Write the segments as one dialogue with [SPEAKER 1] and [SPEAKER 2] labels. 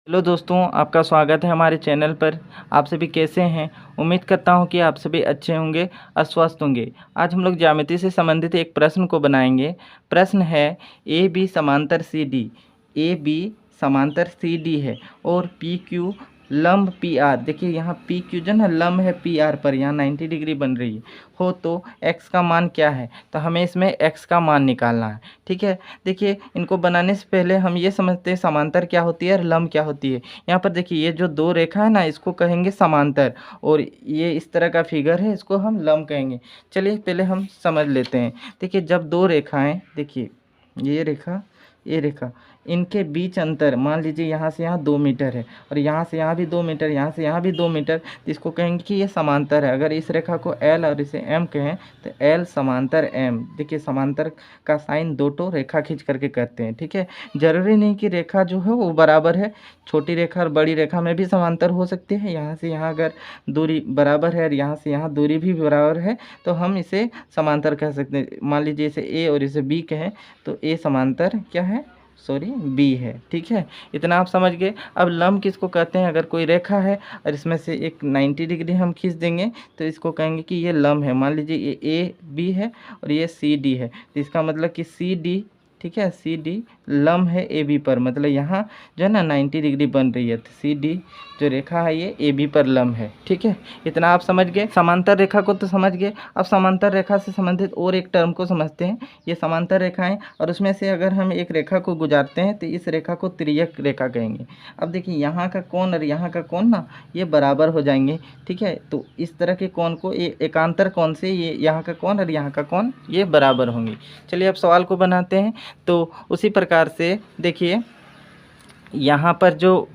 [SPEAKER 1] Hello दोस्तों, आपका स्वागत है हमारे चैनल पर। आप सभी कैसे हैं? उम्मीद करता हूं कि आप सभी अच्छे होंगे और स्वस्थ होंगे। आज हम लोग ज्यामिति से संबंधित एक प्रश्न को बनाएंगे। प्रश्न है ए बी समांतर सी डी। ए बी समांतर सी डी है और पी क्यू लंब पी आर। देखिए यहाँ पी क्यू जो ना लंब है पी आर पर, यहाँ 90 डिग्री बन रही है हो तो एक्स का मान क्या है? तो हमें इसमें एक्स का मान निकालना है। ठीक है, देखिए इनको बनाने से पहले हम ये समझते हैं समांतर क्या होती है और लंब क्या होती है। यहाँ पर देखिए ये जो दो रेखा है ना, इसको कहेंगे समांतर, और ये इस तरह का फिगर है, इसको हम लंब कहेंगे। चलिए पहले हम समझ लेते हैं। देखिए जब दो रेखाएं, देखिए ये रेखा, इनके बीच अंतर मान लीजिए यहाँ से यहाँ 2 मीटर है और यहाँ से यहाँ भी 2 मीटर, यहाँ से यहाँ भी 2 मीटर, तो इसको कहेंगे कि ये समांतर है। अगर इस रेखा को L और इसे M कहें तो L समांतर M। देखिए समांतर का साइन दो तो रेखा खींच करके करते हैं। ठीक है, जरूरी नहीं कि रेखा जो है वो बराबर है, छोटी रेखा और बड़ी रेखा में भी समांतर हो सकती है। यहाँ से यहाँ अगर दूरी बराबर है और यहाँ से यहाँ दूरी भी बराबर है तो हम इसे समांतर कह सकते हैं। मान लीजिए इसे A और इसे B कहें तो A समांतर क्या है, सॉरी बी है। ठीक है, इतना आप समझ गए। अब लंब किसको कहते हैं? अगर कोई रेखा है और इसमें से एक 90 डिग्री हम खींच देंगे तो इसको कहेंगे कि ये लंब है। मान लीजिए ये ए बी है और ये सी डी है, तो इसका मतलब कि सी डी, ठीक है, सी डी लंब है ए बी पर, मतलब यहाँ जो है ना 90 डिग्री बन रही है, तो सी डी जो रेखा है ये ए बी पर लंब है। ठीक है, इतना आप समझ गए। समांतर रेखा को तो समझ गए। अब समांतर रेखा से संबंधित और एक टर्म को समझते हैं। ये समांतर रेखाएं, और उसमें से अगर हम एक रेखा को गुजारते हैं तो इस रेखा को तिर्यक रेखा कहेंगे। अब देखिए यहाँ का कोण और यहाँ का कोण ना ये बराबर हो जाएंगे। ठीक है, तो इस तरह के कोण को एकांतर कोण से ये यहाँ का कोण और यहाँ का कोण ये बराबर होंगे। चलिए अब सवाल को बनाते हैं। तो उसी प्रकार से देखिए यहाँ पर जो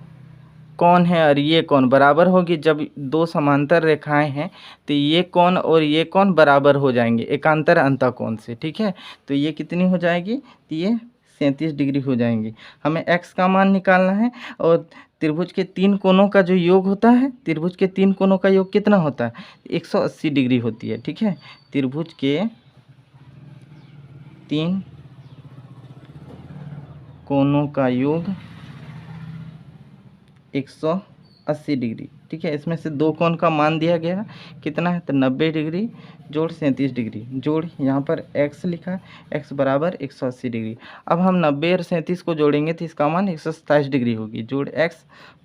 [SPEAKER 1] कोण है और ये कोण बराबर होगी। जब दो समांतर रेखाएं हैं तो ये कोण और ये कोण बराबर हो जाएंगे एकांतर अंतःकोण से। ठीक है, तो ये कितनी हो जाएगी? तो ये 37 डिग्री हो जाएंगी। हमें x का मान निकालना है और त्रिभुज के तीन कोणों का जो योग होता है, त्रिभुज के तीन कोणों का योग कितना होता है? 180 डिग्री होती है। ठीक है, त्रिभुज के तीन कोणों का योग 180 डिग्री। ठीक है, इसमें से दो कोण का मान दिया गया कितना है? तो 90 डिग्री जोड़ 37 डिग्री जोड़ यहाँ पर x लिखा है, x बराबर 180 डिग्री। अब हम 90 और 37 को जोड़ेंगे तो इसका मान 127 डिग्री होगी, जोड़ x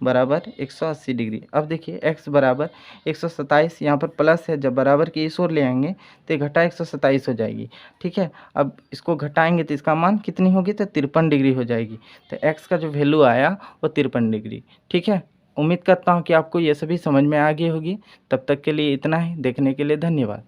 [SPEAKER 1] बराबर 180 डिग्री। अब देखिए x बराबर 127, यहाँ पर प्लस है, जब बराबर की इस ओर ले आएंगे तो घटा 127 हो जाएगी। ठीक है, अब इसको घटाएंगे तो इसका मान कितनी होगी? तो 53 डिग्री हो जाएगी। तो x का जो वैल्यू आया वो 53 डिग्री। ठीक है, उम्मीद करता हूँ कि आपको ये सभी समझ में आ गई होगी। तब तक के लिए इतना ही। देखने के लिए धन्यवाद।